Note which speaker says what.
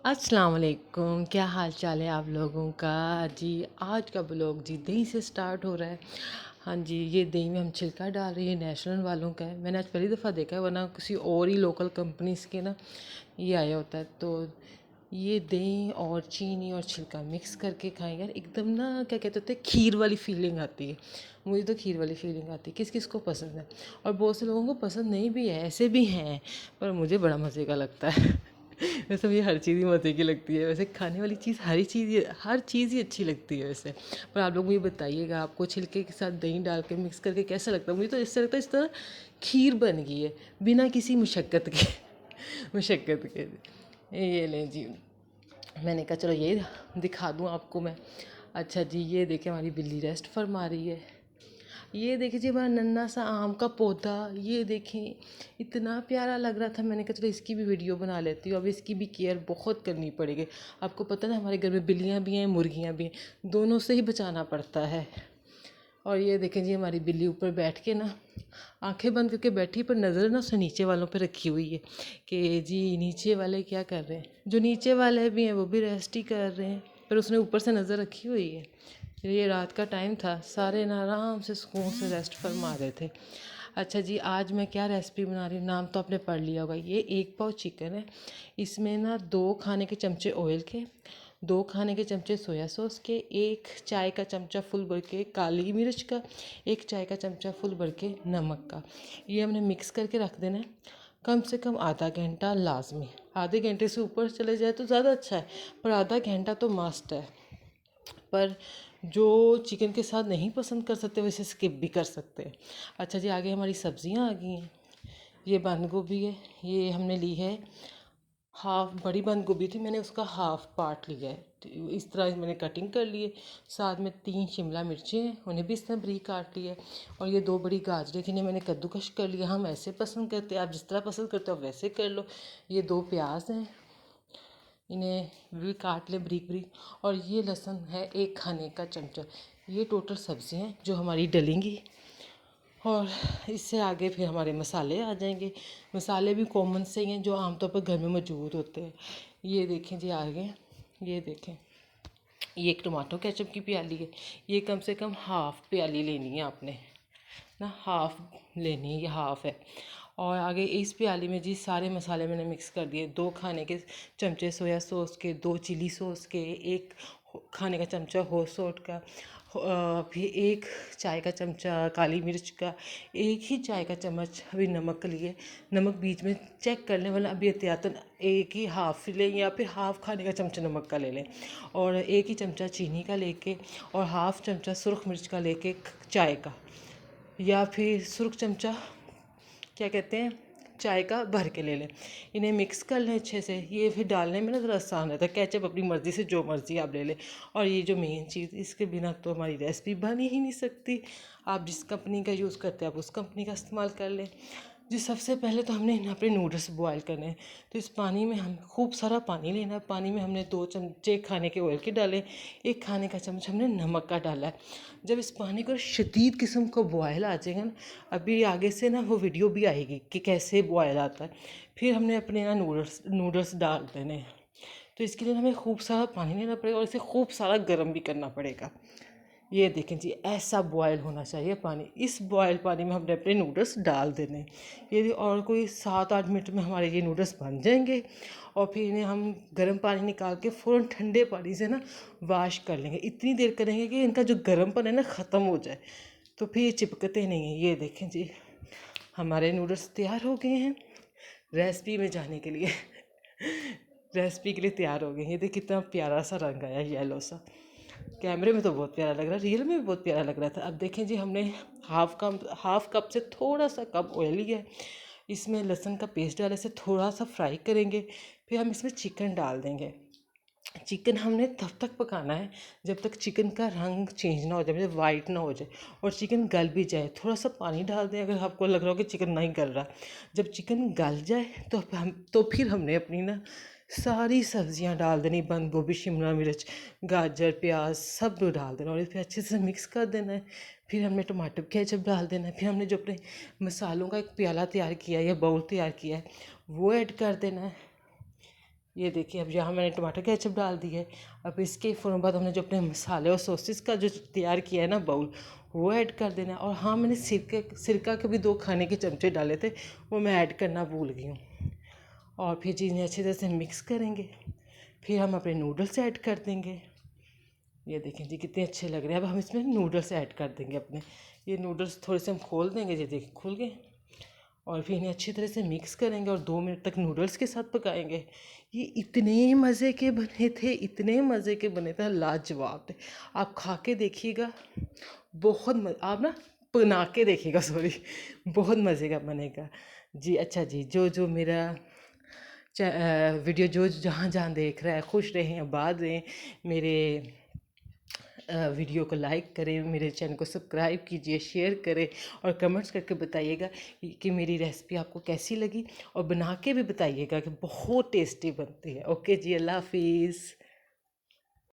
Speaker 1: अस्सलाम वालेकुम, क्या हाल चाल है आप लोगों का जी। आज का ब्लॉग जी दही से स्टार्ट हो रहा है। हाँ जी, ये दही में हम छिलका डाल रहे हैं, नेशनल वालों का है। मैंने आज पहली दफ़ा देखा है, वरना किसी और ही लोकल कंपनीज़ के ना ये आया होता है। तो ये दही और चीनी और छिलका मिक्स करके खाएंगे यार, एकदम ना क्या कहते होते हैं, खीर वाली फीलिंग आती है। मुझे तो खीर वाली फीलिंग आती है, किस किस को पसंद है। और बहुत से लोगों को पसंद नहीं भी है, ऐसे भी हैं, पर मुझे बड़ा मज़े का लगता है। वैसे मुझे हर चीज़ ही मज़े की लगती है। वैसे खाने वाली चीज़ हर चीज़ ही अच्छी लगती है वैसे। पर आप लोग मुझे बताइएगा, आपको छिलके के साथ दही डाल के मिक्स करके कैसा लगता है। मुझे तो इससे लगता है इस तरह खीर बन गई है, बिना किसी मुशक्क़त के। मुशक्क़त के। ये लें जी, मैंने कहा चलो ये दिखा दूँ आपको मैं। अच्छा जी, ये देखिए हमारी बिल्ली रेस्ट फरमा रही है। ये देखिए जी हमारा नन्हा सा आम का पौधा, ये देखें इतना प्यारा लग रहा था। मैंने कहा चलो इसकी भी वीडियो बना लेती हूँ। अब इसकी भी केयर बहुत करनी पड़ेगी। आपको पता है हमारे घर में बिल्लियाँ भी हैं, मुर्गियाँ भी हैं, दोनों से ही बचाना पड़ता है। और ये देखें जी हमारी बिल्ली ऊपर बैठ के ना आंखें बंद करके बैठी, पर नज़र ना उसने नीचे वालों पे रखी हुई है कि जी नीचे वाले क्या कर रहे हैं। जो नीचे वाले भी हैं वो भी रेस्ट ही कर रहे हैं, पर उसने ऊपर से नज़र रखी हुई है। ये रात का टाइम था, सारे ना आराम से सुकून से रेस्ट फरमा रहे थे। अच्छा जी, आज मैं क्या रेसिपी बना रही हूँ, नाम तो आपने पढ़ लिया होगा। ये 1 पाव चिकन है। इसमें ना 2 खाने के चमचे ऑयल के, 2 खाने के चमचे सोया सॉस के, 1 चाय का चमचा फुल भर के काली मिर्च का, 1 चाय का चमचा फुल भर के नमक का, ये हमने मिक्स करके रख देना है। कम से कम आधा घंटा लाजमी। आधे घंटे से ऊपर चले जाए तो ज़्यादा अच्छा है, पर आधा घंटा तो मस्ट है। पर जो चिकन के साथ नहीं पसंद कर सकते वैसे स्किप भी कर सकते हैं। अच्छा जी, आगे हमारी सब्जियां आ गई हैं। ये बंद गोभी है, ये हमने ली है हाफ। बड़ी बंद गोभी थी, मैंने उसका हाफ पार्ट लिया है। तो इस तरह मैंने कटिंग कर ली है। साथ में 3 शिमला मिर्चें हैं, उन्हें भी इस तरह बारीक काट लिया है। और ये 2 बड़ी गाजरें थी, इन्हें मैंने कद्दूकश कर लिया। हम ऐसे पसंद करते हैं, आप जिस तरह पसंद करते हो आप वैसे कर लो। ये 2 प्याज हैं, इन्हें भी काट लें बारीक बारीक। और ये लहसुन है 1 खाने का चमचा। ये टोटल सब्ज़ी हैं जो हमारी डलेंगी। और इससे आगे फिर हमारे मसाले आ जाएंगे। मसाले भी कॉमन से ही हैं जो आमतौर पर घर में मौजूद होते हैं। ये देखें जी आगे, ये देखें, ये एक टमाटो केचप की प्याली है। ये कम से कम हाफ़ प्याली लेनी है आपने ना, हाफ़ लेनी है, ये हाफ़ है। और आगे इस प्याली में जी सारे मसाले मैंने मिक्स कर दिए। 2 खाने के चमचे सोया सॉस के, 2 चिली सॉस के, 1 खाने का चमचा हो सॉट का, फिर 1 चाय का चमचा काली मिर्च का, 1 ही चाय का चम्मच अभी नमक लिए। नमक बीच में चेक करने वाला, अभी एहतियातन 1 ही हाफ़ लें या फिर हाफ़ खाने का चमचा नमक का ले लें। और 1 ही चमचा चीनी का लेके, और हाफ़ चमचा सुरख मिर्च का लेके चाय का, या फिर सुर्ख चमचा क्या कहते हैं चाय का भर के ले लें। इन्हें मिक्स कर लें अच्छे से। ये फिर डालने में ना ज़रा आसान रहता है। केचप अपनी मर्ज़ी से जो मर्ज़ी आप ले लें। और ये जो मेन चीज़, इसके बिना तो हमारी रेसिपी बन ही नहीं सकती। आप जिस कंपनी का यूज़ करते हैं आप उस कंपनी का इस्तेमाल कर लें जी। सबसे पहले तो हमने अपने नूडल्स बॉयल करने हैं। तो इस पानी में हम खूब सारा पानी लेना है। पानी में हमने 2 चमचे खाने के ऑयल के डाले, 1 खाने का चमच हमने नमक का डाला है। जब इस पानी को शदीद किस्म का बॉयल आ जाएगा ना, अभी आगे से ना वो वीडियो भी आएगी कि कैसे बॉयल आता है। फिर हमने अपने ना नूडल्स डाल देने हैं। तो इसके लिए हमें खूब सारा पानी लेना पड़ेगा और इसे खूब सारा गर्म भी करना पड़ेगा। ये देखें जी, ऐसा बॉयल होना चाहिए पानी। इस बॉयल पानी में हमने अपने नूडल्स डाल देने। ये और कोई 7-8 मिनट में हमारे ये नूडल्स बन जाएंगे। और फिर इन्हें हम गर्म पानी निकाल के फ़ौरन ठंडे पानी से ना वाश कर लेंगे। इतनी देर करेंगे कि इनका जो गर्मपन है ना ख़त्म हो जाए, तो फिर ये चिपकते नहीं हैं। ये देखें जी, हमारे नूडल्स तैयार हो गए हैं रेसिपी में जाने के लिए। रेसिपी के लिए तैयार हो गए। ये देखिए कितना प्यारा सा रंग आया, येलो सा। कैमरे में तो बहुत प्यारा लग रहा है, रियल में भी बहुत प्यारा लग रहा था। अब देखें जी, हमने हाफ कप से थोड़ा सा कम ऑयल लिया है। इसमें लहसुन का पेस्ट डाले से थोड़ा सा फ्राई करेंगे। फिर हम इसमें चिकन डाल देंगे। चिकन हमने तब तक पकाना है जब तक चिकन का रंग चेंज ना हो जाए, मतलब वाइट ना हो जाए, और चिकन गल भी जाए। थोड़ा सा पानी डाल दें अगर आपको लग रहा हो कि चिकन नहीं गल रहा। जब चिकन गल जाए तो फिर हमने अपनी ना सारी सब्जियां डाल देनी, बंद गोभी, शिमला मिर्च, गाजर, प्याज सब डाल देना, और फिर अच्छे से मिक्स कर देना है। फिर हमने टमाटर केचप डाल देना है। फिर हमने जो अपने मसालों का एक प्याला तैयार किया है या बाउल तैयार किया है वो ऐड कर देना है। ये देखिए अब यहाँ मैंने टमाटर केचप डाल दी है। अब इसके फ़ौरन बाद हमने जो अपने मसाले और सॉसेस का जो तैयार किया है ना बाउल, वो ऐड कर देना है। और हाँ, मैंने सिरका के भी 2 खाने के चमचे डाले थे, वो मैं ऐड करना भूल गई हूँ। और फिर चीज़ें अच्छी तरह से मिक्स करेंगे। फिर हम अपने नूडल्स ऐड कर देंगे। ये देखें जी कितने अच्छे लग रहे हैं। अब हम इसमें नूडल्स ऐड कर देंगे अपने। ये नूडल्स थोड़े से हम खोल देंगे, ये देखिए खुल गए। और फिर इन्हें अच्छी तरह से मिक्स करेंगे और 2 मिनट तक नूडल्स के साथ पकाएंगे। ये इतने मज़े के बने थे, इतने मज़े के बने थे, लाजवाब थे। आप खा के देखिएगा, आप ना बना के देखिएगा, सॉरी, बहुत मज़े का बनेगा जी। अच्छा जी, जो जो मेरा वीडियो जो जहाँ जहाँ देख रहा है, खुश रहें आबाद रहें। मेरे वीडियो को लाइक करें, मेरे चैनल को सब्सक्राइब कीजिए, शेयर करें और कमेंट्स करके बताइएगा कि मेरी रेसिपी आपको कैसी लगी। और बना के भी बताइएगा कि बहुत टेस्टी बनती है। ओके जी, अल्लाह हाफिज़।